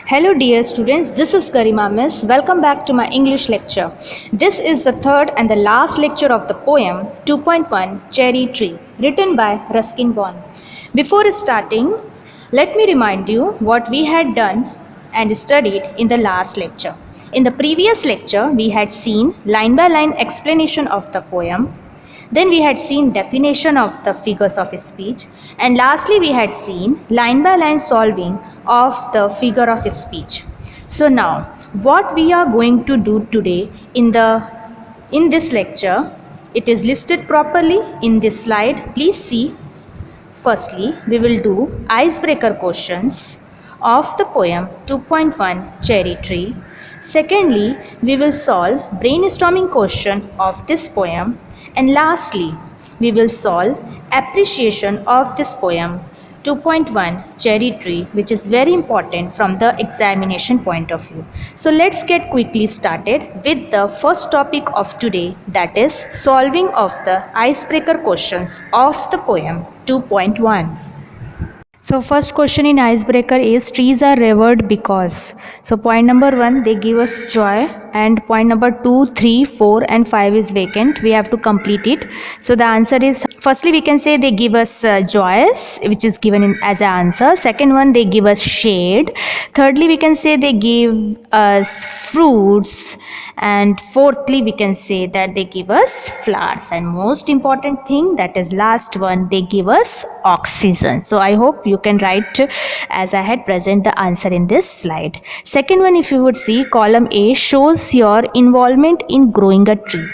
Hello dear students, this is Garima Miss. Welcome back to my English lecture. This is the third and the last lecture of the poem 2.1 Cherry Tree, written by Ruskin Bond. Before starting, let me remind you what we had done and studied in the last lecture. In the previous lecture, we had seen line by line explanation of the poem. Then we had seen definition of the figures of speech, and lastly we had seen line by line solving of the figure of speech. So now what we are going to do today in this lecture, it is listed properly in this slide. Please see. Firstly, we will do icebreaker questions of the poem 2.1 Cherry Tree. Secondly, we will solve brainstorming question of this poem. And lastly, we will solve appreciation of this poem 2.1 Cherry Tree, which is very important from the examination point of view. So let's get quickly started with the first topic of today, that is solving of the icebreaker questions of the poem 2.1. So first question in icebreaker is trees are revered because. So point number 1, they give us joy, and point number 2, 3, 4 and 5 is vacant. We have to complete it. So the answer is, firstly we can say they give us joyous, which is given in as an answer. Second one, they give us shade. Thirdly we can say they give us fruits, and fourthly we can say that they give us flowers, and most important thing, that is last one, they give us oxygen. So I hope you can write as I had present the answer in this slide. Second one, if you would see, column A shows your involvement in growing a tree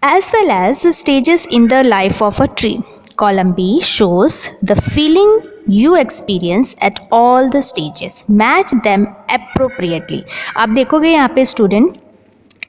as well as the stages in the life of a tree. Column B shows the feeling you experience at all the stages. Match them appropriately. आप देखोगे यहाँ पे student,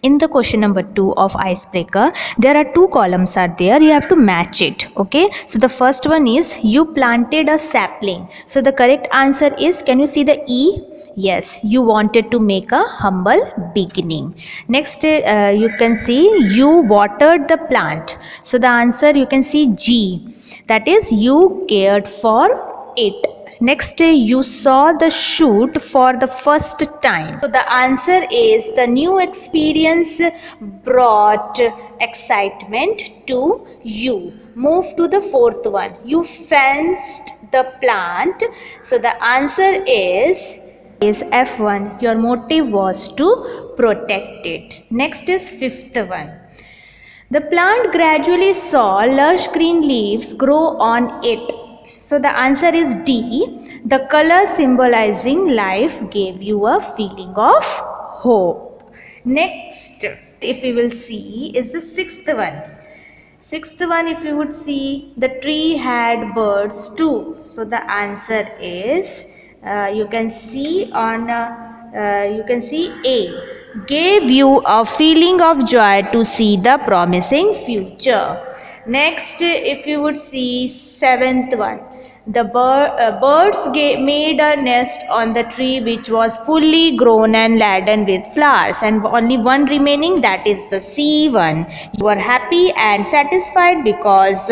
in the question number 2 of icebreaker, there are two columns are there. You have to match it. Okay, so the first one is you planted a sapling. So the correct answer is, can you see the E? Yes, you wanted to make a humble beginning. Next, you can see you watered the plant. So the answer you can see G, that is you cared for it. Next, you saw the shoot for the first time. So the answer is the new experience brought excitement to you. Move to the fourth one. You fenced the plant. So the answer is F1. Your motive was to protect it. Next is fifth one. The plant gradually saw lush green leaves grow on it. So the answer is D. The color symbolizing life gave you a feeling of hope. Next, if we will see, is the sixth one. Sixth one, if you would see, the tree had birds too. So the answer is, you can see A. Gave you a feeling of joy to see the promising future. Next, if you would see seventh one, the birds made a nest on the tree which was fully grown and laden with flowers, and only one remaining, that is the C one. You were happy and satisfied because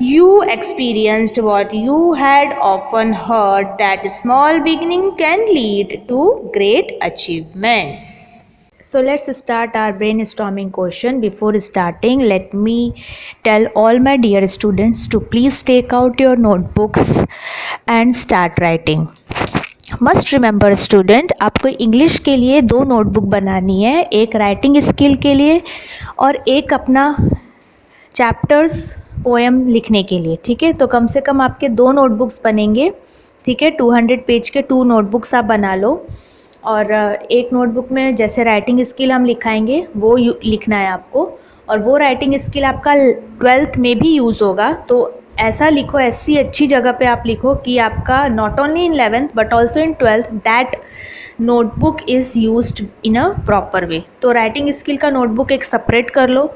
you experienced what you had often heard, that small beginning can lead to great achievements. So let's start our brainstorming question. Before starting, let me tell all my dear students to please take out your notebooks and start writing. Must remember student, आपको English के लिए दो notebook बनानी है, एक writing skill के लिए और एक अपना चैप्टर्स पोएम लिखने के लिए. ठीक है, तो कम से कम आपके दो नोटबुक्स बनेंगे. ठीक है, 200 पेज के 2 नोटबुक्स आप बना लो, और एक नोटबुक में जैसे राइटिंग स्किल हम लिखाएंगे वो लिखना है आपको, और वो राइटिंग स्किल आपका 12th में भी यूज़ होगा. तो ऐसा लिखो, ऐसी अच्छी जगह पे आप लिखो कि आपका not only in 11th but also in 12th that notebook is used in a proper way. तो राइटिंग स्किल का नोटबुक एक सेपरेट कर लो,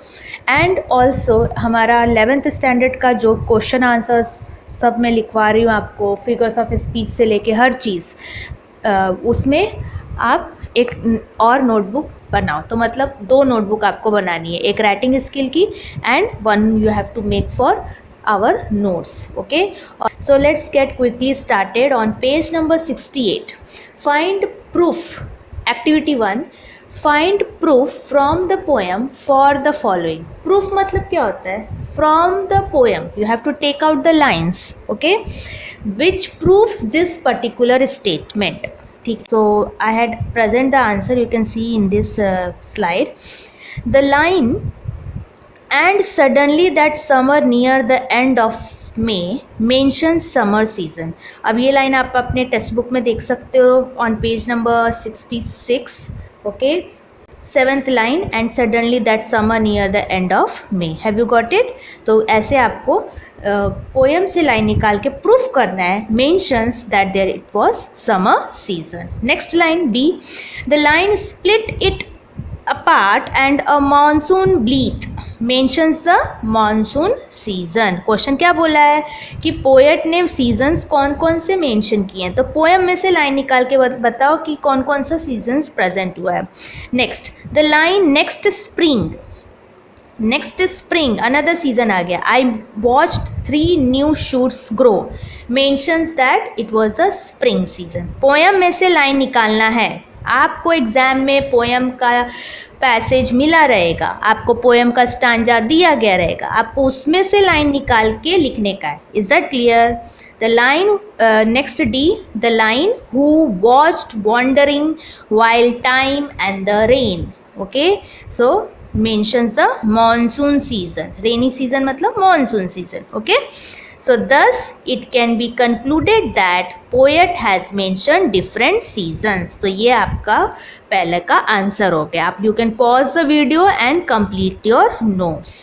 एंड ऑल्सो हमारा 11th स्टैंडर्ड का जो क्वेश्चन आंसर्स सब मैं लिखवा रही हूँ आपको, फिगर्स ऑफ स्पीच से लेके हर चीज़, उसमें आप एक और नोटबुक बनाओ. तो मतलब दो नोटबुक आपको बनानी है, एक राइटिंग स्किल की and one you have to make for our notes. Okay, So let's get quickly started on page number 68. Find proof. Activity 1. Find proof from the poem for the following. Proof मतलब क्या होता है? From the poem you have to take out the lines, okay, which proves this particular statement. So I had present the answer, you can see in this slide. The line and suddenly that summer near the end of May mentions summer season. अब ये line आप अपने text book में देख सकते हो on page number 66, okay. 7th line and suddenly that summer near the end of May. Have you got it? तो ऐसे आपको पोएम से लाइन निकाल के प्रूफ करना है mentions that there it was summer season. Next line B. The line split it apart and a monsoon bleat mentions the monsoon season. Question क्या बोला है कि पोएट ने सीजन्स कौन कौन से मेंशन किए हैं, तो पोएम में से लाइन निकाल के बताओ कि कौन कौन सा सीजन्स प्रेजेंट हुआ है. Next the line next spring another season आ गया. I watched 3 new shoots grow mentions that it was the spring season. Poem में से लाइन निकालना है. आपको एग्जाम में पोएम का पैसेज मिला रहेगा, आपको पोएम का स्टांजा दिया गया रहेगा, आपको उसमें से लाइन निकाल के लिखने का है. Is that clear? The line next D. The line who watched wandering while time and the rain, okay. So mentions the monsoon season. Rainy season मतलब monsoon season, okay. So thus it can be concluded that poet has mentioned different seasons. तो ये आपका पहले का answer हो गया. आप you can pause the video and complete your notes.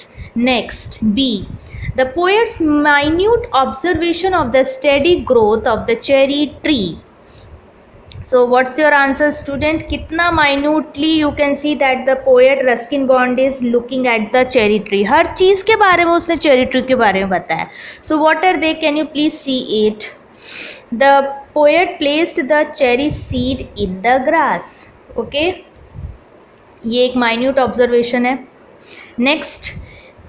Next B. The poet's minute observation of the steady growth of the cherry tree. So what's your answer, student? कितना minutely you can see that the poet Ruskin Bond is looking at the cherry tree. हर चीज़ के बारे में उसने cherry tree के बारे में बताया. So what are they? Can you please see it? The poet placed the cherry seed in the grass. Okay. ये एक minute observation है. Next,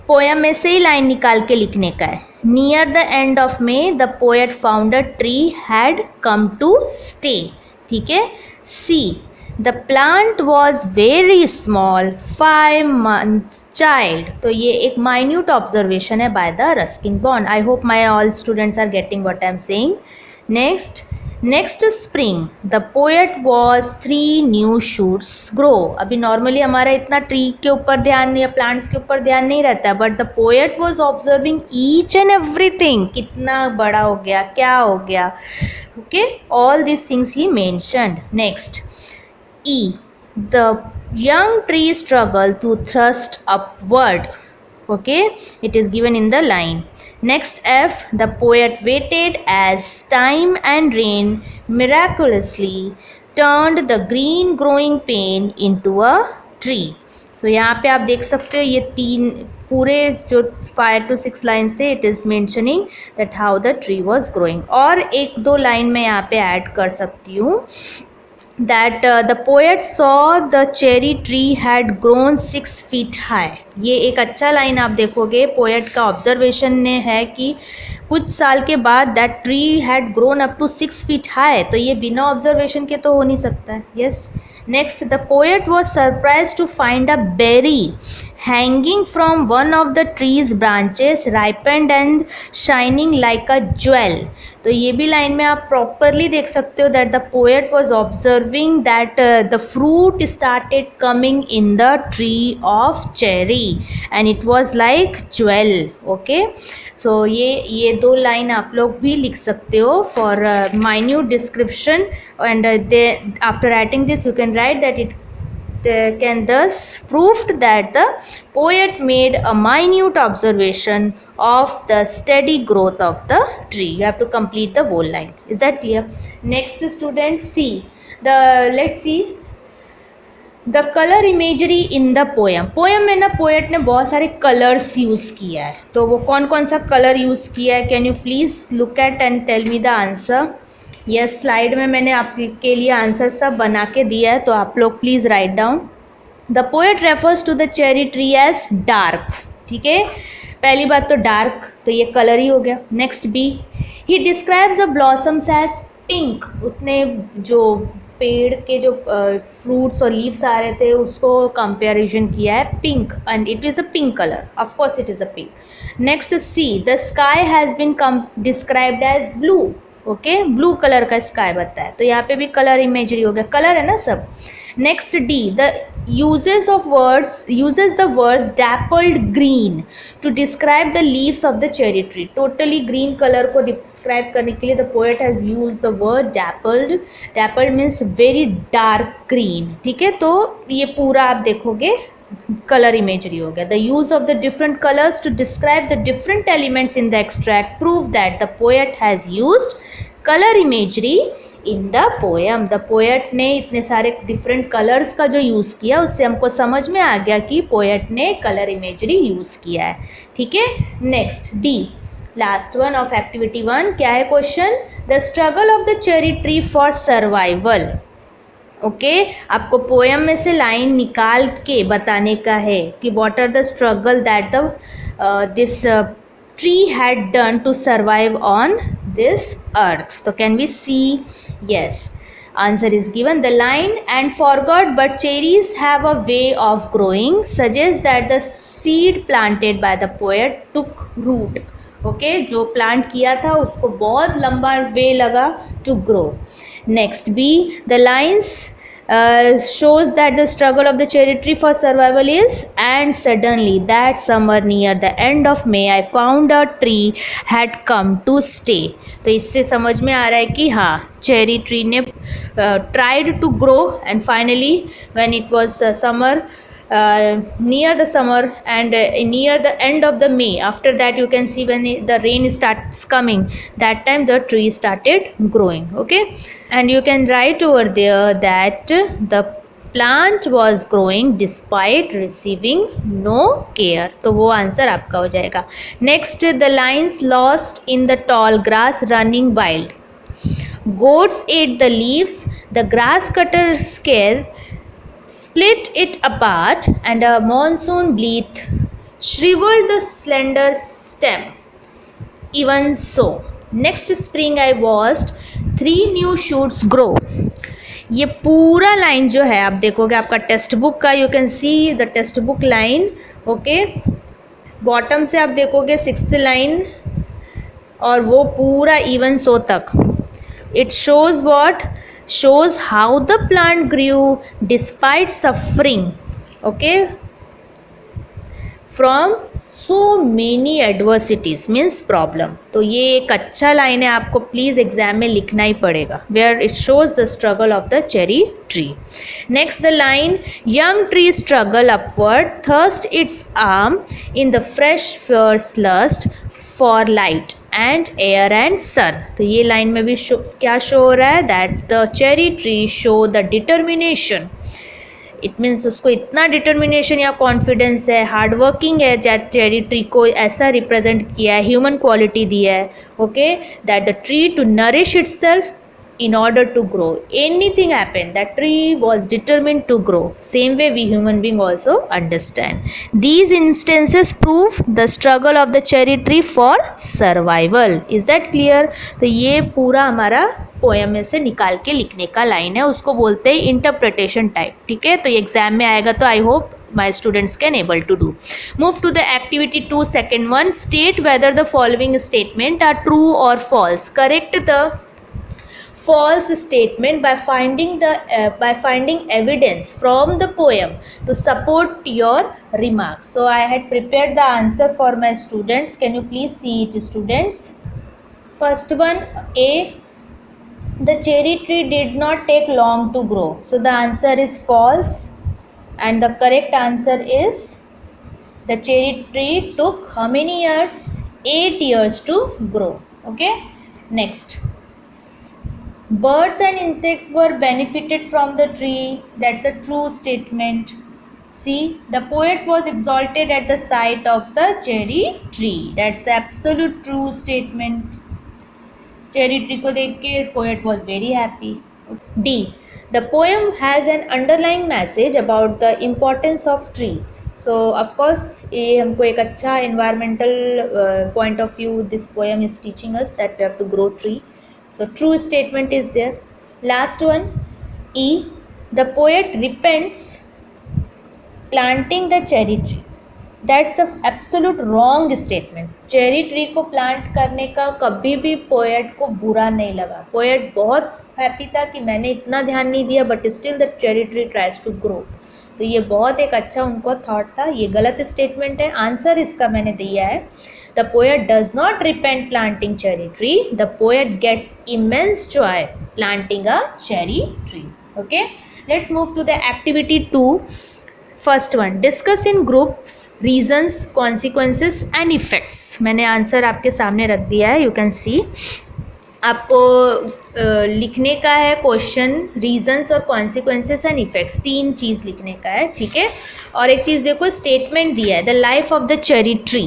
पोएम में से ही लाइन निकाल के लिखने का है. Near the end of May, the poet found a tree had come to stay. ठीक है. See. The plant was very small 5 month child. तो ये एक माइन्यूट ऑब्जर्वेशन है by the Ruskin Bond. I hope my all students are getting what I am saying. Next spring the poet was 3 new shoots grow. अभी normally हमारा इतना tree के ऊपर ध्यान या प्लांट्स के ऊपर ध्यान नहीं रहता है, but the poet was observing each and everything. कितना बड़ा हो गया, क्या हो गया, okay, all these things he mentioned. Next E. The young tree struggled to thrust upward, okay, it is given in the line. Next F. The poet waited as time and rain miraculously turned the green growing pane into a tree. So यहाँ पे आप देख सकते हो ये 3 पूरे जो 5 to 6 lines थे, it is mentioning that how the tree was growing. और 1-2 लाइन मैं यहाँ पे ऐड कर सकती हूँ that the poet saw the cherry tree had grown 6 feet high. ये एक अच्छा लाइन आप देखोगे पोएट का ऑब्जर्वेशन ने है कि कुछ साल के बाद that tree had grown up to 6 feet high. तो ये बिना ऑब्जर्वेशन के तो हो नहीं सकता है. Yes. Next the poet was surprise to find a berry hanging from one of the tree's branches ripened and shining like a jewel. तो ये भी लाइन में आप प्रॉपरली देख सकते हो that the poet was observing that the fruit started coming in the tree of cherry and it was like jewel. Okay. So ये 2 line आप लोग भी लिख सकते हो for minute description and after writing this you can write that it can thus proved that the poet made a minute observation of the steady growth of the tree. You have to complete the whole line. Is that clear? Next students, let's see the color imagery in the poem. Poem में ना poet ने बहुत सारे colours use किया है. तो वो कौन कौन सा कलर यूज़ किया है, can you please look at and tell me the answer. Yes, slide में मैंने आपके लिए आंसर सब बना के दिया है, तो आप लोग please write down. The poet refers to the cherry tree as dark. ठीक है, पहली बात तो डार्क, तो ये कलर ही हो गया. Next B. He describes the blossoms as pink, उसने जो पेड़ के जो फ्रूट्स और लीव्स आ रहे थे उसको कंपेरिजन किया है pink, and it is a pink colour, of course it is a pink. Next C, the sky has been described as blue, okay, blue colour का स्काई बताया, तो यहाँ पे भी कलर इमेजरी हो गया, कलर है ना सब। Next D, the uses the words dappled green to describe the leaves of the cherry tree, totally green color को describe करने के लिए the poet has used the word dappled, dappled means very dark green, ठीक है, तो ये पूरा आप देखोगे color imagery हो गया। The use of the different colors to describe the different elements in the extract prove that the poet has used color imagery in the poem. The poet ने इतने सारे डिफरेंट कलर्स का जो use किया उससे हमको समझ में आ गया कि पोएट ने कलर इमेजरी यूज़ किया है, ठीक है। Next D, last one of activity 1, क्या है question, the struggle of the cherry tree for survival, okay, आपको पोएम में से लाइन निकाल के बताने का है कि what are the struggle that the this tree had done to survive on this earth. So can we see? Yes, answer is given. The line and forgot but cherries have a way of growing suggests that the seed planted by the poet took root. Okay, जो plant किया था उसको बहुत लंबा way लगा to grow. Next B, the lines shows that the struggle of the cherry tree for survival is, and suddenly that summer near the end of May I found a tree had come to stay। तो इससे समझ में आ रहा है कि हाँ, cherry tree ने tried to grow and finally when it was summer, near the summer and near the end of the May, after that you can see when the rain starts coming, that time the tree started growing, okay, and you can write over there that the plant was growing despite receiving no care, तो वो answer आपका हो जाएगा। Next, the lines lost in the tall grass running wild, goats ate the leaves, the grass cutter scare split it apart, and a monsoon breath shriveled the slender stem. Even so, next spring I watched 3 new shoots grow। ये पूरा line जो है आप देखोगे आपका text book का, you can see the text book line, okay, bottom से आप देखोगे 6th लाइन और वो पूरा इवन सो तक। It shows what, shows how the plant grew despite suffering, okay, from so many adversities means problem। तो ये एक अच्छा लाइन है, आपको प्लीज एग्जाम में लिखना ही पड़ेगा, where it shows the struggle of the cherry tree। next, the line young tree struggle upward thrust its arm in the fresh fierce lust for light and air and sun। तो ये line में भी क्या show हो रहा है, that the cherry tree show the determination, it means उसको इतना डिटर्मिनेशन या कॉन्फिडेंस है, हार्ड वर्किंग है, चेरी ट्री को ऐसा रिप्रेजेंट किया है, ह्यूमन क्वालिटी दी है, okay, that the tree to nourish itself in order to grow, anything happened, that tree was determined to grow, same way we human being also understand। these instances prove the struggle of the cherry tree for survival। is that clear? तो ये पूरा हमारा poem में से निकाल के लिखने का लाइन है, उसको बोलते हैं इंटरप्रिटेशन टाइप, ठीक है, तो ये एग्जाम में आएगा, तो I hope my students can able to do। move to the activity 2, second one, state whether the following statement are true or false, correct the false statement by finding evidence from the poem to support your remarks। so I had prepared the answer for my students, can you please see it students? first one, A, the cherry tree did not take long to grow, so the answer is false, and the correct answer is the cherry tree took how many years? 8 years to grow, okay। next, birds and insects were benefited from the tree, that's the true statement। See, the poet was exalted at the sight of the cherry tree, that's the absolute true statement। cherry tree को देख के poet was very happy। D, The poem has an underlying message about the importance of trees. So of course ये हमको एक अच्छा environmental point of view this poem is teaching us that we have to grow tree. So true statement is there. Last one, E, the poet repents planting the cherry tree. That's a absolute wrong statement. Cherry tree को plant करने का कभी भी poet को बुरा नहीं लगा. Poet बहुत हैप्पी था कि मैंने इतना ध्यान नहीं दिया but still the cherry tree tries to grow. तो ये बहुत एक अच्छा उनको थॉट था. ये गलत स्टेटमेंट है. आंसर इसका मैंने दिया है. The poet does not repent planting cherry tree. The poet gets immense joy planting a cherry tree. Okay, let's move to the activity 2. First one, discuss in groups reasons consequences and effects. मैंने answer आपके सामने रख दिया है, you can सी. आपको लिखने का है क्वेश्चन, रीजंस और कॉन्सिक्वेंसेस एंड इफेक्ट्स, 3 चीज़ लिखने का है, ठीक है. और एक चीज़ देखो, स्टेटमेंट दिया है the life of the cherry tree.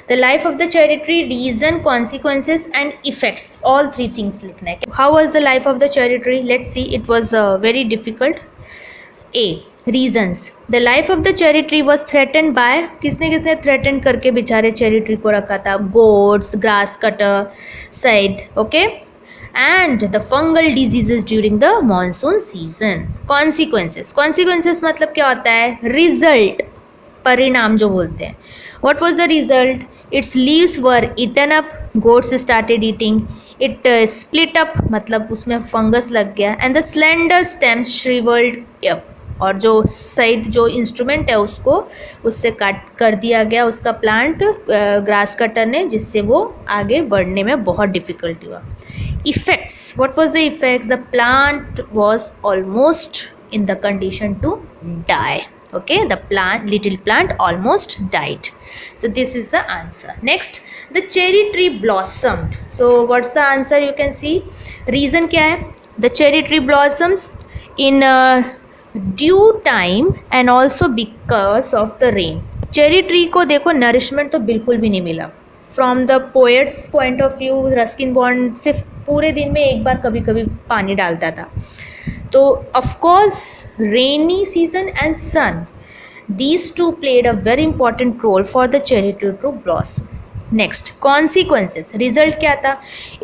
The life of the cherry tree, reason, consequences and effects, all 3 things लिखना है. How was the life of the cherry tree? Let's see. It was very difficult. A, reasons. The life of the cherry tree was threaten by, किसने किसने threaten करके बेचारे cherry tree को रखा था? Goats, grass cutter, said. Okay, and the fungal diseases during the monsoon season. Consequences, consequences मतलब क्या होता है? रिजल्ट, परिणाम जो बोलते हैं. What was the result? Its leaves were eaten up, goats started eating. It split up मतलब उसमें फंगस लग गया. And the slender stems shrivelled up, और जो सैद जो इंस्ट्रूमेंट है उसको उससे काट कर दिया गया उसका प्लांट ग्रास कटर ने, जिससे वो आगे बढ़ने में बहुत डिफिकल्टी हुआ. Effects, what was the effects? The plant was almost in the condition to die. Okay, the plant, little plant almost died. So this is the answer. Next, the cherry tree blossomed. So what's the answer? You can see reason क्या है? The cherry tree blossoms in due time and also because of the rain. Cherry tree को देखो nourishment तो बिल्कुल भी नहीं मिला. From the poets point of view, Ruskin bond सिर्फ पूरे दिन में एक बार कभी कभी पानी डालता था. तो of course rainy season and sun, these two played a very important role for the cherry tree to blossom. Next, consequences. Result क्या था?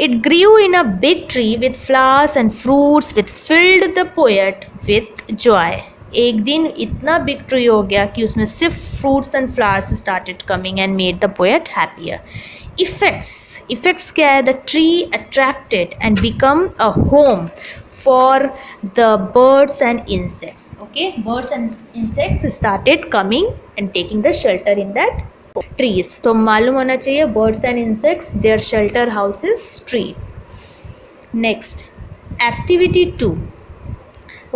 It grew in a big tree with flowers and fruits which filled the poet with joy. एक दिन इतना big tree हो गया कि उसमें सिर्फ fruits and flowers started coming and made the poet happier. Effects, effects क्या है? The tree attracted and become a home for the birds and insects. Okay, birds and insects started coming and taking the shelter in that trees. तो मालूम होना चाहिए birds and insects, their shelter house is tree. Next, activity 2.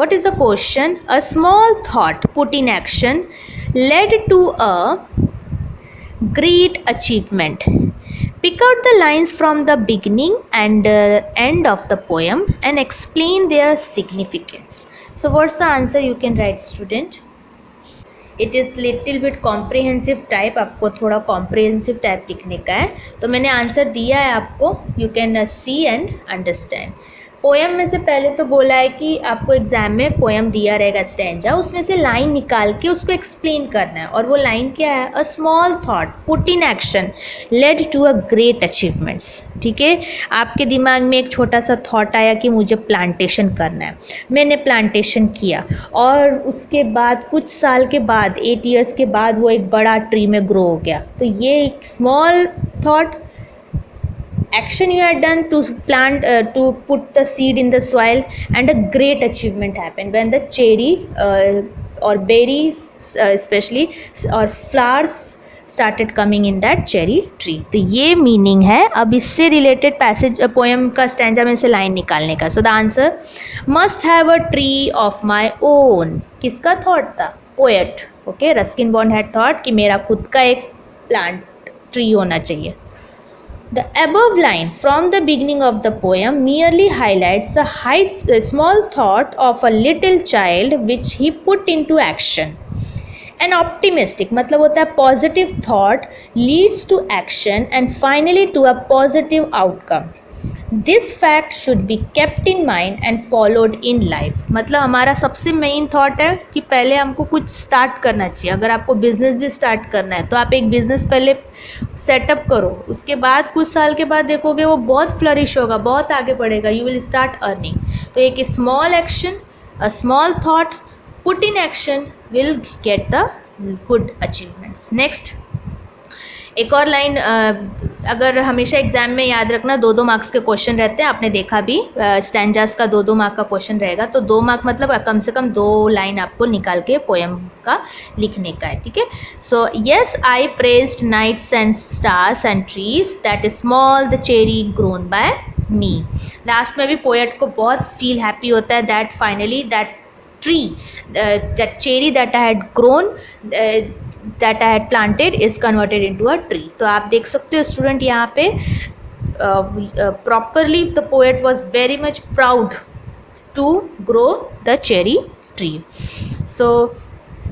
What is the question? A small thought put in action led to a great achievement. Pick out the lines from the beginning and end of the poem and explain their significance. So what's the answer? You can write, student. It is little bit comprehensive type. आपको थोड़ा comprehensive type लिखने का है. तो मैंने answer दिया है आपको. You can see and understand. Poem में से पहले तो बोला है कि आपको एग्जाम में पोएम दिया रहेगा स्टैंजा, उसमें से लाइन निकाल के उसको एक्सप्लेन करना है. और वो लाइन क्या है? A small thought put in action led to a great achievements. ठीक है, आपके दिमाग में एक छोटा सा थॉट आया कि मुझे प्लांटेशन करना है. मैंने प्लांटेशन किया और उसके बाद कुछ साल के बाद 8 ईयर्स के बाद वो एक बड़ा ट्री में ग्रो हो गया. तो ये एक small thought action you had done to plant to put the seed in the soil, and a great achievement happened when the cherry or berries especially or flowers started coming in that cherry tree. तो ये meaning है. अब इससे related passage poem का stanza में से line निकालने का. सो the answer, must have a tree of my own. किसका थॉट था? Poet. Okay, Ruskin bond had thought कि मेरा खुद का एक प्लांट ट्री होना चाहिए. The above line from the beginning of the poem merely highlights the small thought of a little child which he put into action. An optimistic मतलब होता है positive thought leads to action and finally to a positive outcome. This fact should be kept in mind and followed in life. मतलब हमारा सबसे main thought है कि पहले हमको कुछ स्टार्ट करना चाहिए। अगर आपको बिजनेस भी स्टार्ट करना है तो आप एक बिजनेस पहले सेटअप करो, उसके बाद कुछ साल के बाद देखोगे वो बहुत फ्लरिश होगा, बहुत आगे बढ़ेगा, यू विल स्टार्ट अर्निंग। तो एक small action, a small thought put in action will get the good achievements. Next, एक और लाइन, अगर हमेशा एग्जाम में याद रखना 2-2 मार्क्स के क्वेश्चन रहते हैं, आपने देखा भी स्टैंजास का 2-2 मार्क का क्वेश्चन रहेगा, तो 2 मार्क मतलब कम से कम 2 लाइन आपको निकाल के पोएम का लिखने का है, ठीक है। So yes I praised nights and stars and trees that small the cherry grown by me. Last में भी पोएट को बहुत फील हैप्पी होता है that finally that tree, that cherry that I had grown, that I had planted is converted into a tree। तो आप देख सकते हो स्टूडेंट यहाँ पे properly the poet was very much proud to grow the cherry tree। So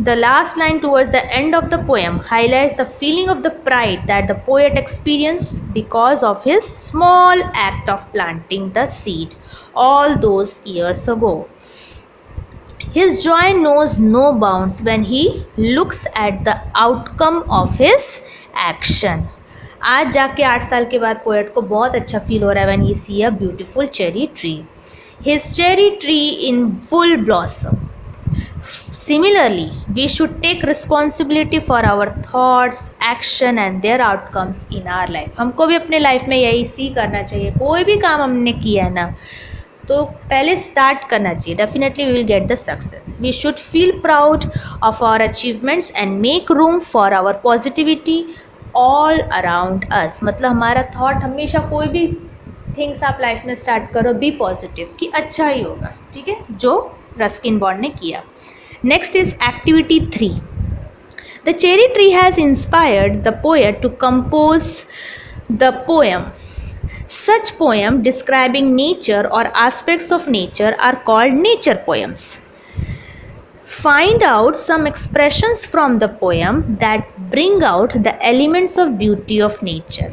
the last line towards the end of the poem highlights the feeling of the pride that the poet experienced because of his small act of planting the seed all those years ago। His joy knows no bounds when he looks at the outcome of his action। आज जाके 8 साल के बाद poet को बहुत अच्छा feel हो रहा है when he see a beautiful cherry tree, his cherry tree in full blossom। Similarly, we should take responsibility for our thoughts, action and their outcomes in our life। हमको भी अपने लाइफ में यही सी करना चाहिए, कोई भी काम हमने किया है ना तो पहले स्टार्ट करना चाहिए, definitely we will get the success. We should feel proud of our achievements and make room for our positivity all around us. मतलब हमारा थॉट हमेशा, कोई भी थिंग्स आप लाइफ में स्टार्ट करो, बी पॉजिटिव कि अच्छा ही होगा, ठीक है, जो रस्किन बॉन्ड ने किया। Next is activity 3। The cherry tree has inspired the poet to compose the poem. Such poems describing nature or aspects of nature are called nature poems। Find out some expressions from the poem that bring out the elements of beauty of nature।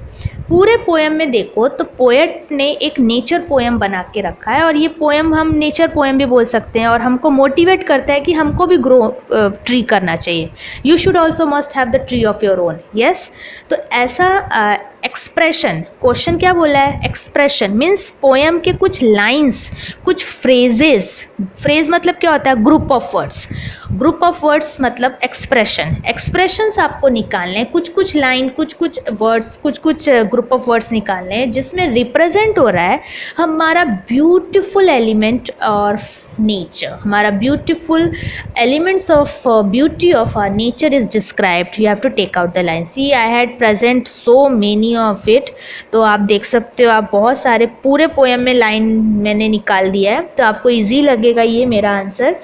पूरे poem में देखो तो poet ने एक nature poem बना के रखा है, और ये पोएम हम नेचर पोएम भी बोल सकते हैं, और हमको मोटिवेट करता है कि हमको भी ग्रो ट्री करना चाहिए। You should also must have the tree of your own. Yes, तो ऐसा एक्सप्रेशन, क्वेश्चन क्या बोला है, एक्सप्रेशन मीन्स पोएम के कुछ लाइन्स, कुछ फ्रेजेस। फ्रेज मतलब क्या होता है, group of words. Group of words मतलब एक्सप्रेशन। एक्सप्रेशंस आपको निकालने हैं, कुछ कुछ लाइन, कुछ कुछ वर्ड्स, कुछ कुछ ग्रुप ऑफ वर्ड्स निकालने हैं जिसमें रिप्रेजेंट हो रहा है हमारा ब्यूटिफुल एलिमेंट और नेचर। हमारा beautiful elements of beauty of our nature is described. You have to take out the line. See I had present so many of it. तो आप देख सकते हो, आप बहुत सारे पूरे पोएम में लाइन मैंने निकाल दिया है, तो आपको ईजी लगेगा ये मेरा आंसर।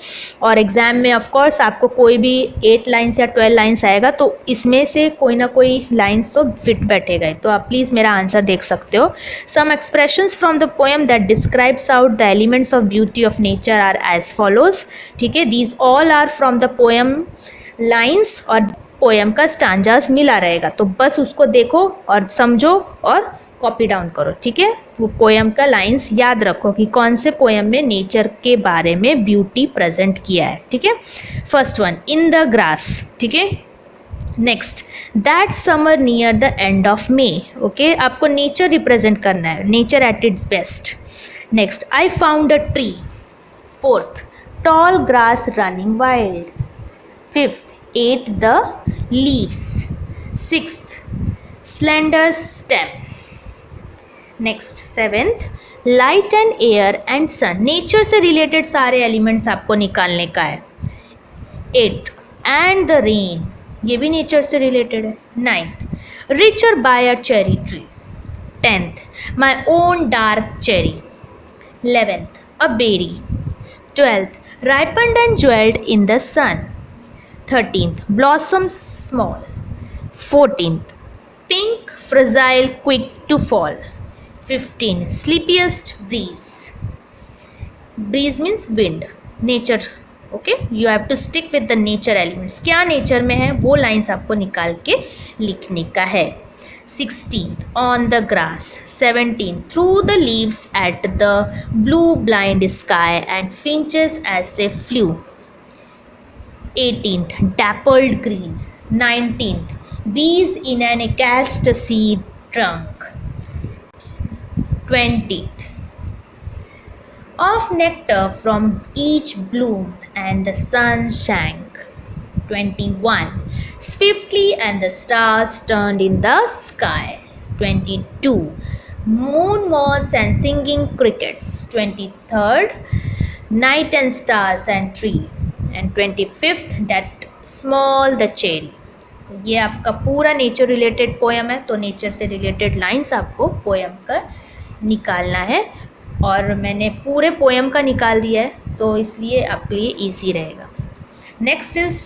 और एग्ज़ाम में ऑफ कोर्स आपको कोई भी 8 लाइन्स या 12 लाइन्स आएगा, तो इसमें से कोई ना कोई लाइन्स तो फिट बैठेगा। तो आप प्लीज़ मेरा आंसर देख सकते हो। Some expressions from the poem that describes out the elements of beauty of nature are as follows. ठीक है, these all are from the poem lines, और पोएम का स्टांजास मिला रहेगा, तो बस उसको देखो और समझो और कॉपी डाउन करो। ठीक है, वो पोएम का लाइन्स याद रखो कि कौन से पोएम में नेचर के बारे में ब्यूटी प्रेजेंट किया है। ठीक है, first one, in the grass. ठीक है, next, that summer near the end of May. Okay, आपको नेचर रिप्रेजेंट करना है, nature at its best. Next, I found a tree. Fourth, tall grass running wild. Fifth, ate the leaves। Sixth, slender stem। Next, seventh, light and air and sun। Nature से related सारे elements आपको निकालने का है। Eighth, and the rain, ये भी nature से related है। Ninth, richer by a cherry tree। Tenth, my own dark cherry। 11th, a berry। 12th, ripened and jeweled in the sun। 13th, blossoms small। 14th, pink fragile quick to fall। 15, sleepiest breeze। breeze means wind, nature। Okay, you have to stick with the nature elements. क्या nature में है वो lines आपको निकाल के लिखने का है। 16th, on the grass. 17th, through the leaves at the blue blind sky and finches as they flew. 18th, dappled green. 19th, bees in an ecstasy trunk. 20th, of nectar from each bloom and the sun sank. 21, swiftly and the stars turned in the sky. 22, moon moths and singing crickets. 23rd, night and stars and tree. And 25th, that small the cherry. ये आपका पूरा nature related poem है, तो nature से related lines आपको poem का निकालना है, और मैंने पूरे पोएम का निकाल दिया है, तो इसलिए आपके लिए ईजी रहेगा. Next is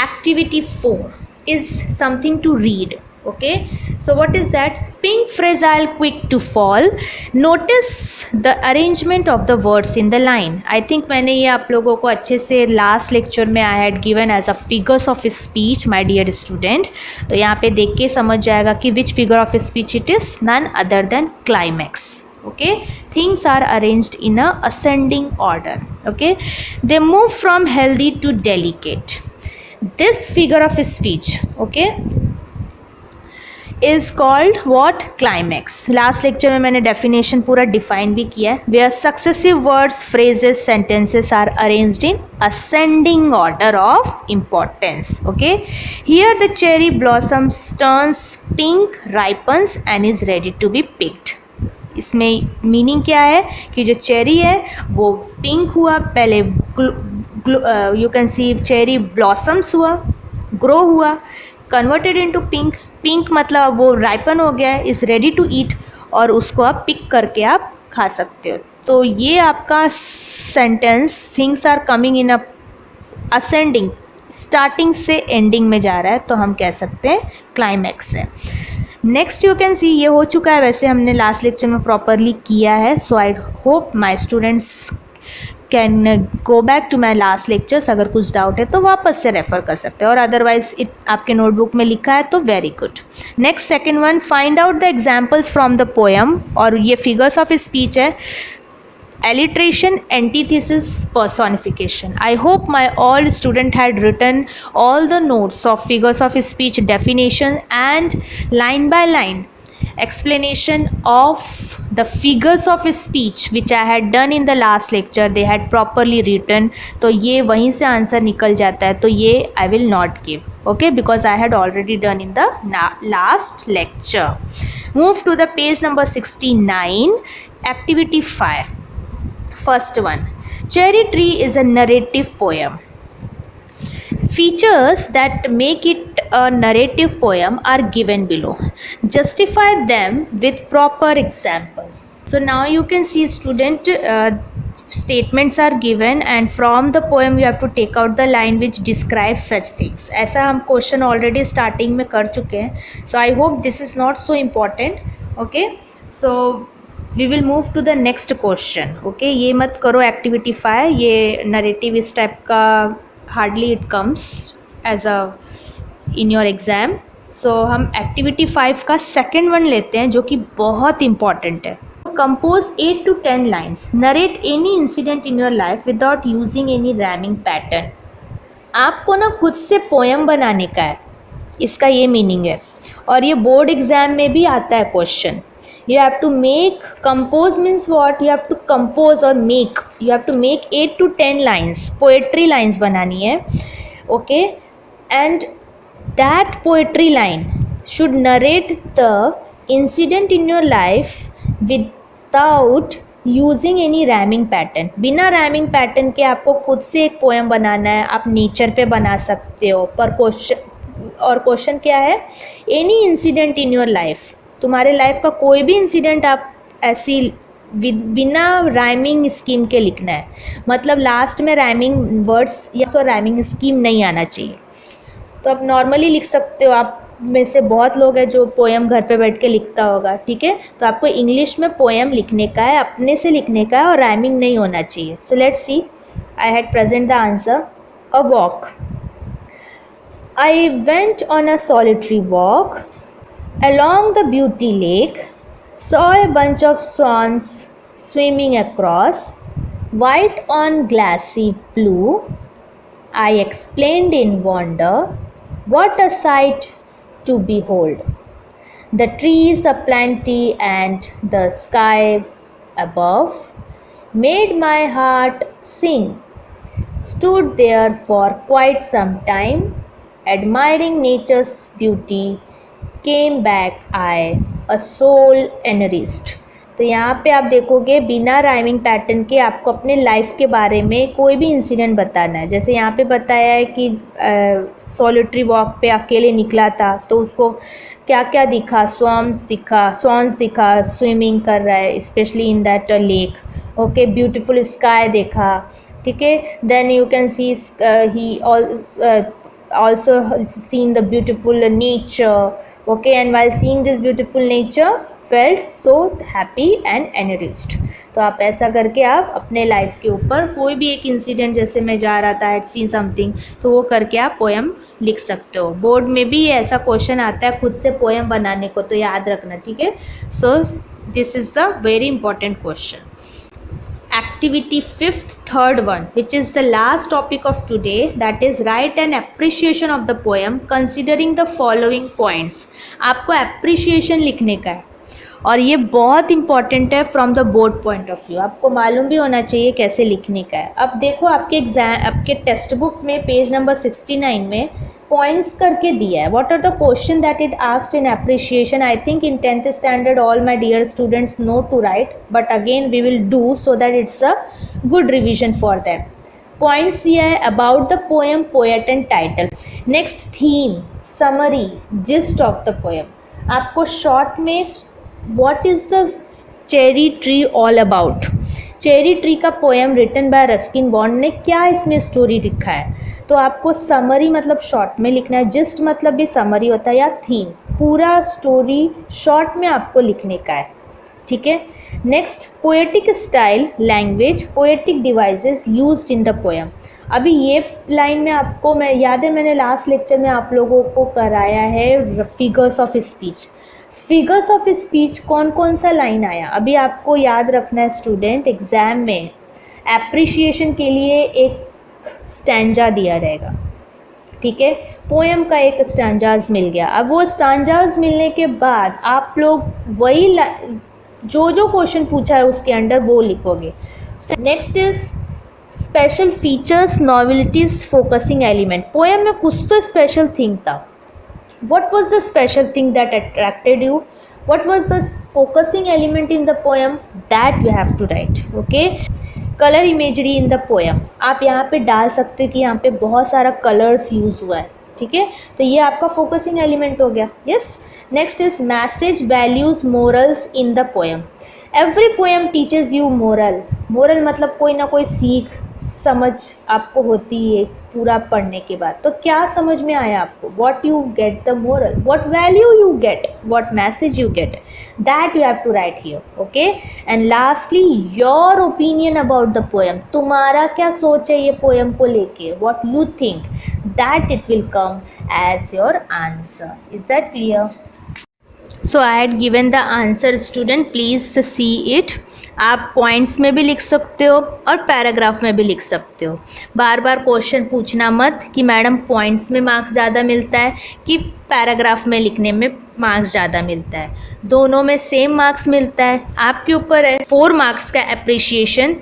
activity 4 is something to read. Okay, so what is that? Pink fragile quick to fall. Notice the arrangement of the words in the line. I think मैंने ये आप लोगों को अच्छे से लास्ट लेक्चर में I had given as a figures of speech, my dear student. तो यहाँ पे देख के समझ जाएगा कि which figure of speech it is, none other than climax. Okay, things are arranged in a ascending order. Okay, they move from healthy to delicate. This figure of speech, okay, is called what? Climax. Last lecture में मैंने definition पूरा define भी किया है. Where successive words, phrases, sentences are arranged in ascending order of importance. Okay, here the cherry blossoms turns pink, ripens and is ready to be picked. इसमें meaning क्या है कि जो चेरी है वो पिंक हुआ, पहले you can see cherry blossoms हुआ, ग्रो हुआ, कन्वर्टेड इनटू पिंक. पिंक मतलब वो राइपन हो गया है, इज़ रेडी टू ईट, और उसको आप पिक करके आप खा सकते हो. तो ये आपका sentence, things are coming in a ascending, starting से एंडिंग में जा रहा है, तो हम कह सकते हैं क्लाइमैक्स है. नेक्स्ट यू कैन सी, ये हो चुका है, वैसे हमने लास्ट लेक्चर में प्रॉपरली किया है. So I hope my students can go back to my last lectures. अगर कुछ डाउट है तो वापस से रेफर कर सकते हैं, और अदरवाइज आपके नोटबुक में लिखा है तो very good. Next second one, find out the examples from the poem, और ये फिगर्स ऑफ स्पीच है. Alliteration, antithesis, personification. I hope my all student had written all the notes of figures of speech definition and line by line explanation of the figures of speech which I had done in the last lecture. They had properly written. तो ये वहीं से answer निकल जाता है, तो ये I will not give. Okay, because I had already done in the last lecture. Move to the page number 69, activity 5. First one, Cherry Tree is a narrative poem. Features that make it a narrative poem are given below. Justify them with proper example. So now you can see, student, statements are given, and from the poem you have to take out the line which describes such things. ऐसा हम question already starting में कर चुके हैं. So I hope this is not so important. Okay, so we will move to the next question. Okay, ये मत करो activity 5, ये नरेटिव इस टाइप का hardly it comes as a in your exam. So हम एक्टिविटी 5 का second one लेते हैं, जो कि बहुत इंपॉर्टेंट है. Compose 8 to 10 lines, narrate any incident in your life without using any rhyming pattern. आपको ना खुद से पोएम बनाने का है, इसका ये मीनिंग है, और ये बोर्ड एग्ज़ाम में भी आता है question. You have to make, compose means what? You have to compose or make. You have to make 8 to 10 lines, poetry lines बनानी है. Okay, and that poetry line should narrate the incident in your life without using any rhyming pattern. बिना rhyming pattern के आपको खुद से एक poem बनाना है. आप नेचर पे बना सकते हो, पर क्वेश्चन क्या है? Any incident in your life, तुम्हारे लाइफ का कोई भी इंसिडेंट आप ऐसी बिना राइमिंग स्कीम के लिखना है. मतलब लास्ट में राइमिंग वर्ड्स या तो राइमिंग स्कीम नहीं आना चाहिए. तो आप नॉर्मली लिख सकते हो. आप में से बहुत लोग हैं जो पोएम घर पे बैठ के लिखता होगा, ठीक है. तो आपको इंग्लिश में पोएम लिखने का है, अपने से लिखने का है, और राइमिंग नहीं होना चाहिए. So let's see, I had present the answer. A walk, I went on a solitary walk Along the beauty lake, saw a bunch of swans swimming across, white on glassy blue. I explained in wonder, what a sight to behold! The trees aplenty and the sky above made my heart sing. Stood there for quite some time, admiring nature's beauty. Came back I, a soul enriched. तो यहाँ पे आप देखोगे बिना rhyming pattern के आपको अपने life के बारे में कोई भी इंसिडेंट बताना है। जैसे यहाँ पे बताया है कि सॉलिटरी वॉक पे अकेले निकला था तो उसको क्या क्या दिखा, स्वॉन्स दिखा स्विमिंग कर रहा है specially in that lake. Okay, beautiful sky देखा, ठीक है। Then you can see he also seen the beautiful nature, okay, and while seeing this beautiful nature felt so happy and enriched। तो आप ऐसा करके आप अपने लाइफ के ऊपर कोई भी एक इंसिडेंट, जैसे मैं जा रहा था, हैड सीन समथिंग, तो वो करके आप पोएम लिख सकते हो। बोर्ड में भी ऐसा क्वेश्चन आता है खुद से पोएम बनाने को, तो याद रखना, ठीक है। So this is the very important question. Activity 5th, third one, which is the last topic of today, that is write an appreciation of the poem considering the following points। आपको appreciation लिखने का है और ये बहुत important है from the board point of view. आपको मालूम भी होना चाहिए कैसे लिखने का है। अब देखो आपके एग्जाम, आपके टेक्स्ट बुक में पेज नंबर 69 में पॉइंट्स करके दिया है। What are the question that it asked in appreciation. I think in 10th standard all my dear students know to write, but again we will do so that it's a good revision for that. Points दिया है about the poem, poet and title. Next theme, summary, gist of the poem. आपको short में what is the cherry tree all about, cherry tree का poem written by Ruskin Bond ने क्या इसमें story लिखा है। तो आपको समरी मतलब शॉर्ट में लिखना है, जिस्ट मतलब भी समरी होता है या थीम, पूरा स्टोरी शॉर्ट में आपको लिखने का है, ठीक है। Next, poetic style, language, poetic devices used in the poem. अभी ये लाइन में आपको, मैं याद है मैंने लास्ट लेक्चर में आप लोगों को कराया है figures of speech. Figures of speech कौन कौन सा लाइन आया अभी आपको याद रखना है स्टूडेंट। एग्जाम में एप्रिशिएशन के लिए एक स्टैंजा दिया रहेगा, ठीक है। पोएम का एक स्टैंजाज मिल गया। अब वो स्टैंजाज मिलने के बाद आप लोग वही जो जो क्वेश्चन पूछा है उसके अंडर वो लिखोगे। Next is special features, novelties, focusing element. Poem में कुछ तो स्पेशल थिंग था। What was the special thing that attracted you? What was the focusing element in the poem? That you have to write, okay? Colour imagery in the poem, आप यहाँ पे डाल सकते हो कि यहाँ पे बहुत सारा कलर्स यूज हुआ है, ठीक है। तो ये आपका फोकसिंग एलिमेंट हो गया। Yes. Next is message, values, morals in the poem. Every poem teaches you moral. Moral मतलब कोई ना कोई सीख समझ आपको होती है पूरा पढ़ने के बाद। तो क्या समझ में आया आपको? What you get the moral, what value you get, what message you get, that you have to write here, okay. And lastly your opinion about the poem. तुम्हारा क्या सोच है ये पोएम को लेके, what you think, that it will come as your answer. Is that clear? So I had given the answer student, please see it. आप points में भी लिख सकते हो और पैराग्राफ में भी लिख सकते हो। बार बार क्वेश्चन पूछना मत कि मैडम पॉइंट्स में मार्क्स ज़्यादा मिलता है कि पैराग्राफ में लिखने में मार्क्स ज़्यादा मिलता है। दोनों में सेम मार्क्स मिलता है, आपके ऊपर है। 4 मार्क्स का अप्रिशिएशन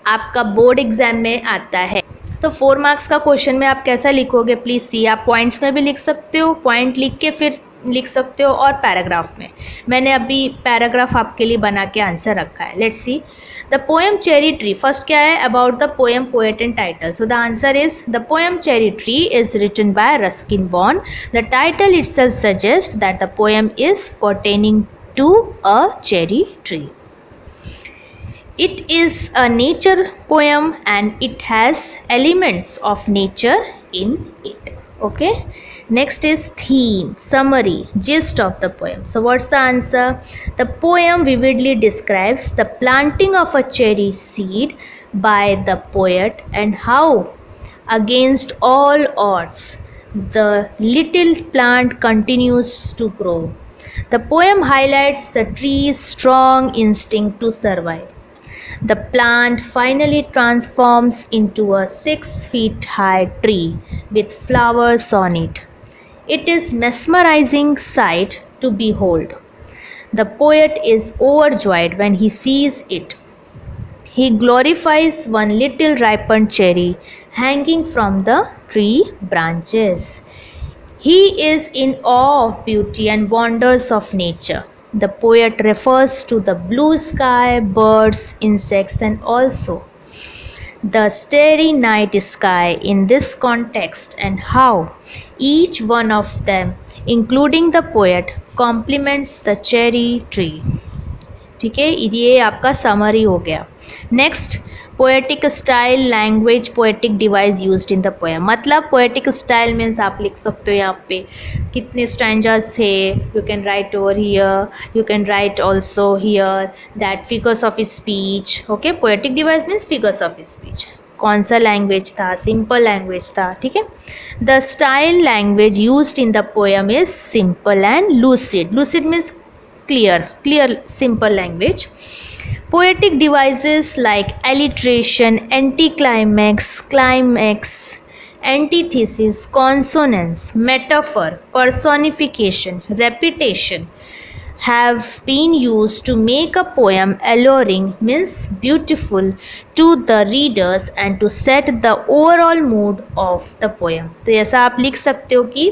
आपका बोर्ड एग्जाम में आता है। तो 4 मार्क्स का क्वेश्चन में आप कैसा लिखोगे प्लीज़ सी। आप पॉइंट्स में भी लिख सकते हो, पॉइंट लिख के फिर लिख सकते हो, और पैराग्राफ में। मैंने अभी पैराग्राफ आपके लिए बना के आंसर रखा है। Let's see the poem cherry tree. First क्या है about the poem, poet and title. So the answer is the poem cherry tree is written by Ruskin Bond. The title itself suggests that the poem is pertaining to a cherry tree. It is a nature poem and it has elements of nature in it. Okay. Next is theme, summary, gist of the poem. So what's the answer? The poem vividly describes the planting of a cherry seed by the poet and how, against all odds, the little plant continues to grow. The poem highlights the tree's strong instinct to survive. The plant finally transforms into a 6 feet high tree with flowers on it. It is mesmerizing sight to behold. The poet is overjoyed when he sees it. He glorifies one little ripened cherry hanging from the tree branches. He is in awe of beauty and wonders of nature. The poet refers to the blue sky, birds, insects, and also the starry night sky in this context, and how each one of them, including the poet, complements the cherry tree. ठीक है, ये आपका summary हो गया. Next, poetic style, language, poetic device used in the poem. मतलब poetic style means आप लिख सकते हो यहाँ पे कितने स्टैंडर्स थे. You can right over here, you can right also here that figures of speech. Okay, poetic device means figures of speech. कौन सा लैंग्वेज था, सिंपल लैंग्वेज था. ठीक है. The style language used in the poem is simple and lucid. Lucid means clear, simple language. Poetic devices like alliteration, anticlimax, climax, antithesis, consonance, metaphor, personification, repetition have been used to make a poem alluring, means beautiful, to the readers and to set the overall mood of the poem. तो ऐसा आप लिख सकते हो कि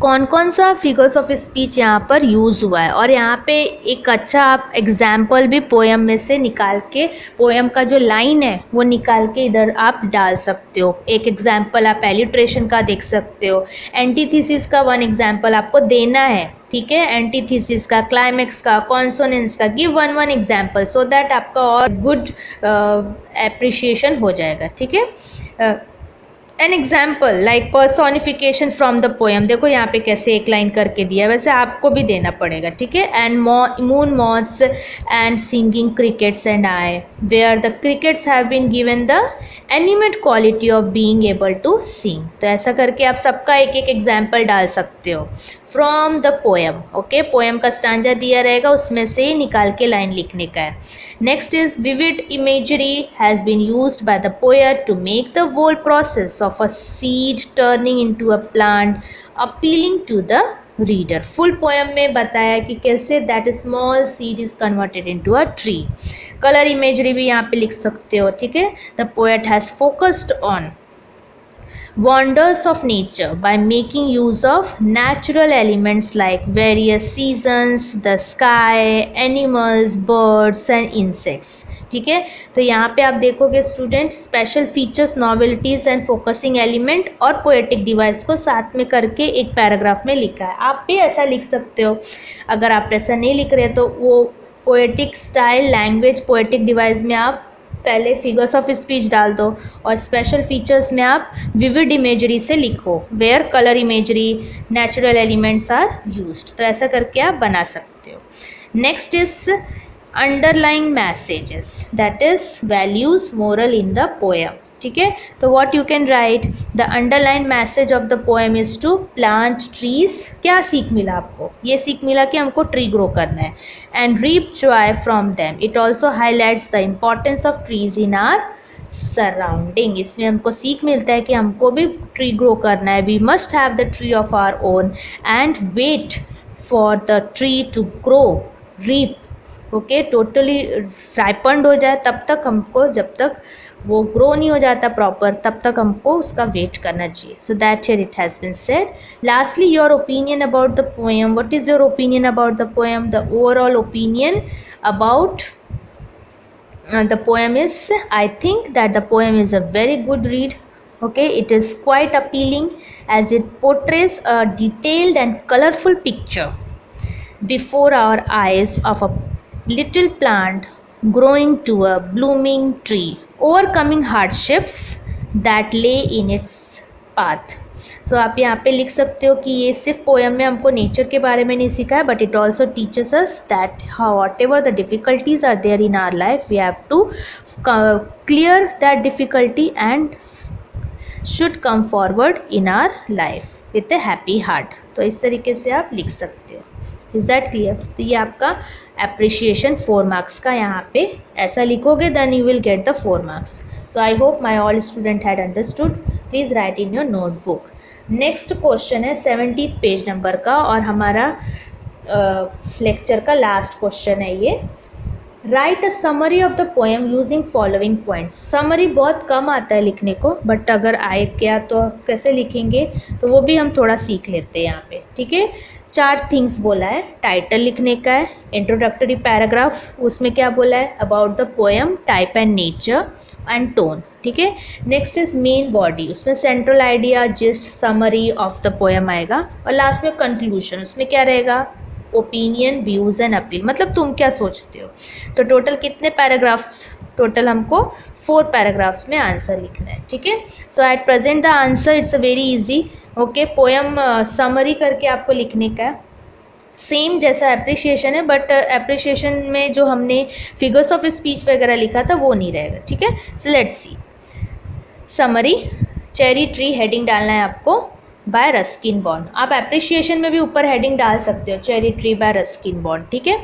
कौन कौन सा फिगर्स ऑफ स्पीच यहाँ पर यूज़ हुआ है. और यहाँ पे एक अच्छा आप एग्जाम्पल भी पोएम में से निकाल के, पोएम का जो लाइन है वो निकाल के इधर आप डाल सकते हो. एक एग्जाम्पल आप एलिट्रेशन का देख सकते हो. एंटीथीसिस का वन एग्जाम्पल आपको देना है. ठीक है, एंटीथीसिस का, क्लाइमेक्स का, कॉन्सोनेंस का, give one example so that आपका और गुड एप्रिशिएशन हो जाएगा. ठीक है. An example like personification from the poem. देखो यहाँ पे कैसे एक लाइन करके दिया है, वैसे आपको भी देना पड़ेगा. ठीक है. And moon moths and singing crickets and I, where the crickets have been given the animate quality of being able to sing. तो ऐसा करके आप सबका एक एक एग्जाम्पल डाल सकते हो from the poem. Okay, poem का स्टांजा दिया रहेगा, उसमें से निकाल के लाइन लिखने का है. Next is vivid imagery has been used by the poet to make the whole process of a seed turning into a plant appealing to the reader. Full poem में बताया कि कैसे that small seed is converted into a tree. Colour imagery भी यहाँ पे लिख सकते हो. ठीक है. The poet has focused on wonders of nature by making use of natural elements like various seasons, the sky, animals, birds and insects. ठीक है. तो यहाँ पे आप देखोगे student, special features, novelties and focusing element और पोएटिक डिवाइस को साथ में करके एक पैराग्राफ में लिखा है. आप भी ऐसा लिख सकते हो. अगर आप ऐसा नहीं लिख रहे तो वो poetic style, language, poetic device में आप पहले फिगर्स ऑफ स्पीच डाल दो और स्पेशल फीचर्स में आप विविड इमेजरी से लिखो, where colour imagery, natural elements are used. तो ऐसा करके आप बना सकते हो. Next is underlying messages, that is values, moral in the poem. ठीक है. तो what you can write, the underline message of the poem is to plant trees. क्या सीख मिला आपको? ये सीख मिला कि हमको ट्री ग्रो करना है. And reap joy from them. It also highlights the importance of trees in our surrounding. इसमें हमको सीख मिलता है कि हमको भी ट्री ग्रो करना है. We must have the tree of our own and wait for the tree to grow, reap. Okay, totally ripened हो जाए तब तक हमको, जब तक वो ग्रो नहीं हो जाता प्रॉपर, तब तक हमको उसका वेट करना चाहिए. So that here it has been said. Lastly, your opinion about the poem. What is your opinion about the poem? The overall opinion about the poem is, I think that the poem is a very good read. Okay, it is quite appealing as it portrays a detailed and colorful picture before our eyes of a little plant growing to a blooming tree, overcoming hardships that lay in its path. सो आप यहाँ पे लिख सकते हो कि ये सिर्फ poem में हमको नेचर के बारे में नहीं सिखा है, but it also teaches us that how whatever the difficulties are there in our life, we have to clear that difficulty and should come forward in our life with a happy heart. तो इस तरीके से आप लिख सकते हो. Is that clear? तो ये आपका एप्रिशिएशन 4 मार्क्स का यहाँ पे ऐसा लिखोगे, then you will get the 4 marks. So I hope my all student had understood. Please write in your notebook. Next question है 70 पेज नंबर का और हमारा लेक्चर का लास्ट क्वेश्चन है ये. Right a summary of the poem using following points. Summary बहुत कम आता है लिखने को, बट अगर आए क्या तो कैसे लिखेंगे तो वो भी हम थोड़ा सीख लेते हैं यहाँ पे. ठीक है, 4 थिंग्स बोला है. टाइटल लिखने का है, इंट्रोडक्टरी पैराग्राफ, उसमें क्या बोला है about the poem, type and nature and tone. ठीक है, नेक्स्ट इज मेन बॉडी, उसमें central idea, gist, summary of the poem आएगा, और लास्ट में कंक्लूजन, उसमें क्या रहेगा ओपिनियन, व्यूज़ एंड अपील, मतलब तुम क्या सोचते हो. तो टोटल कितने पैराग्राफ्स, टोटल हमको 4 पैराग्राफ्स में आंसर लिखना है. ठीक है, so at present the answer it's a very easy. Okay, poem summary करके आपको लिखने का है, सेम जैसा एप्रिशिएशन है, बट एप्रिशिएशन में जो हमने फिगर्स ऑफ स्पीच वगैरह लिखा था वो नहीं रहेगा. ठीक है, so let's see summary. Cherry tree heading डालना है आपको, बाय रस्किन बॉन्ड. आप एप्रिशिएशन में भी ऊपर हेडिंग डाल सकते हो, cherry tree bye Ruskin bond. ठीक है,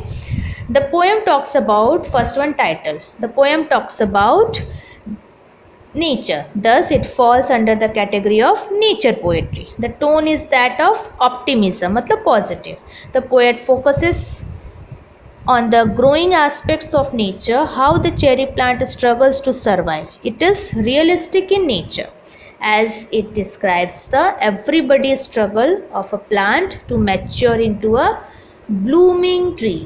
the poem talks about, first one title, the poem talks about nature, thus it falls under the category of nature poetry. The tone is that of optimism, मतलब positive. The poet focuses on the growing aspects of nature, how the cherry plant struggles to survive. It is realistic in nature as it describes the everybody's struggle of a plant to mature into a blooming tree.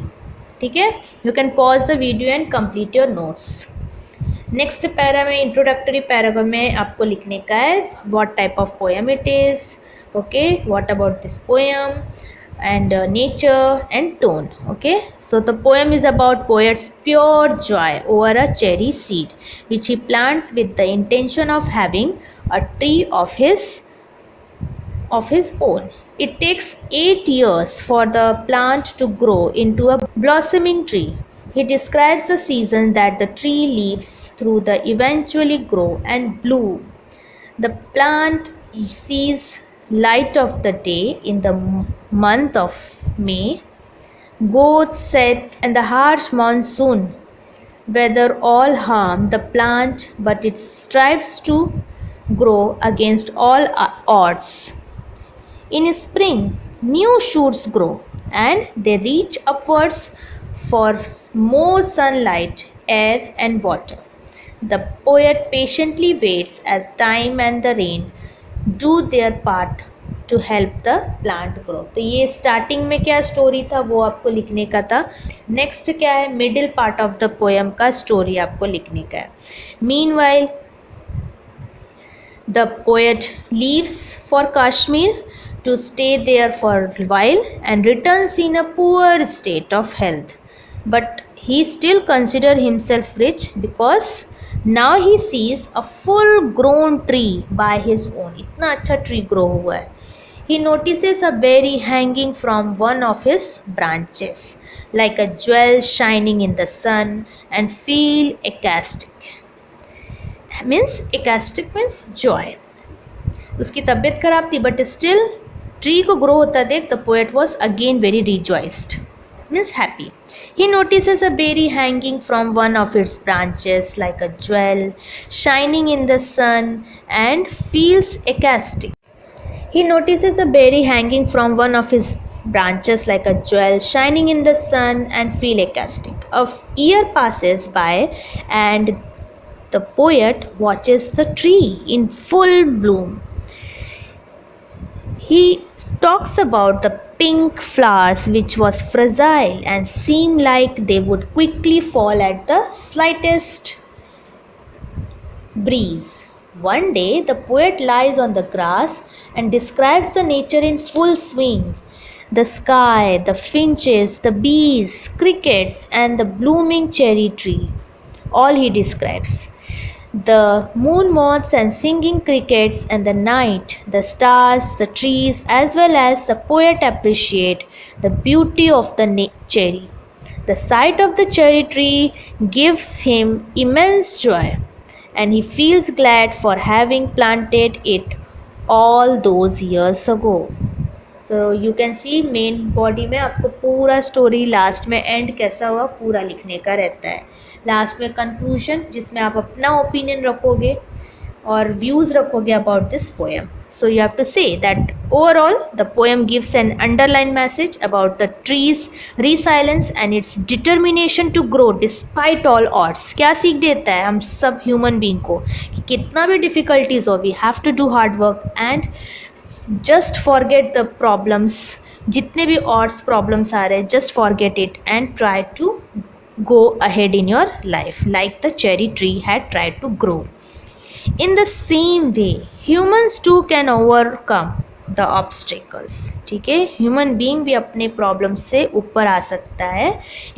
ठीक है, you can pause the video and complete your notes. Next para में, introductory paragraph में आपको लिखने का है what type of poem it is, okay, what about this poem and nature and tone. Okay, so the poem is about poet's pure joy over a cherry seed which he plants with the intention of having a tree of his own. It takes 8 years for the plant to grow into a blossoming tree. He describes the season that the tree lives through the eventually grow and bloom. The plant sees light of the day in the month of May. Goats set and the harsh monsoon weather all harm the plant, but it strives to grow against all odds. In spring, new shoots grow and they reach upwards for more sunlight, air, and water. The poet patiently waits as time and the rain do their part to help the plant grow. तो ये starting में क्या story था वो आपको लिखने का था. नेक्स्ट क्या है, middle part of the poem का स्टोरी आपको लिखने का है. Meanwhile the poet leaves for Kashmir to stay there for a while and returns in a poor state of health. But he still considers himself rich because now he sees a full grown tree by his own. इतना अच्छा tree grow हुआ है. He notices a berry hanging from one of his branches like a jewel shining in the sun and feel ecstatic. Ecstatic means joy. उसकी तबीयत खराब थी but still tree को grow होता देख the poet was again very rejoiced, means happy. He notices a berry hanging from one of its branches like a jewel shining in the sun and feels ecstatic. He notices a berry hanging from one of his branches like a jewel shining in the sun and feel ecstatic. A year passes by and the poet watches the tree in full bloom. He talks about the pink flowers which was fragile and seemed like they would quickly fall at the slightest breeze. One day the poet lies on the grass and describes the nature in full swing. The sky, the finches, the bees, crickets and the blooming cherry tree. All he describes. The moon moths and singing crickets and the night, the stars, the trees, as well as the poet appreciate the beauty of the cherry. The sight of the cherry tree gives him immense joy and he feels glad for having planted it all those years ago. So you can C main body में आपको पूरा story last में and कैसा हुआ पूरा लिखने का रहता है. लास्ट में कंक्लूजन जिसमें आप अपना ओपिनियन रखोगे और views रखोगे about this poem. So you have to say that overall the poem gives an underlined message about the tree's resilience and its determination to grow despite all odds. क्या सीख देता है हम सब ह्यूमन बीइंग को कि कितना भी डिफ़िकल्टीज हो we have to do hard work and just forget the problems. जितने भी ऑड्स प्रॉब्लम्स आ रहे हैं just forget it and try to go ahead in your life like the cherry tree had tried to grow. In the same way humans too can overcome the obstacles. ठीक है, human being भी अपने problem से ऊपर आ सकता है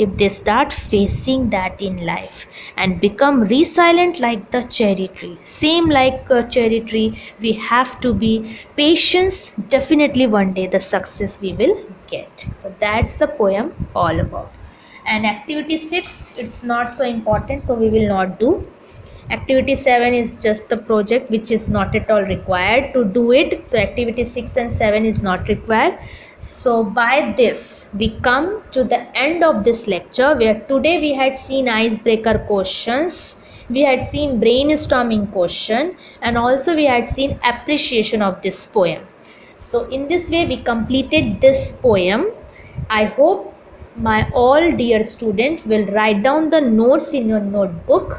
if they start facing that in life and become resilient like the cherry tree. Same like a cherry tree, we have to be patient. Definitely one day the success we will get. So that's the poem all about. And activity 6, it's not so important, so we will not do. Activity 7 is just the project which is not at all required to do it. So activity 6 and 7 is not required. So by this we come to the end of this lecture, where today we had seen icebreaker questions, we had seen brainstorming question, and also we had seen appreciation of this poem. So in this way we completed this poem. I hope my all dear student will write down the notes in your notebook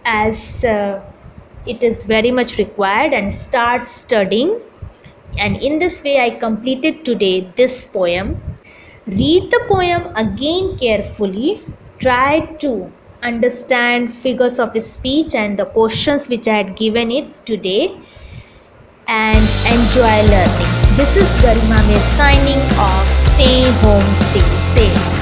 as it is very much required, and start studying. And in this way I completed today this poem. Read the poem again carefully, try to understand figures of speech and the questions which I had given it today, and enjoy learning. This is Garima Mir signing off. Stay home, stay safe.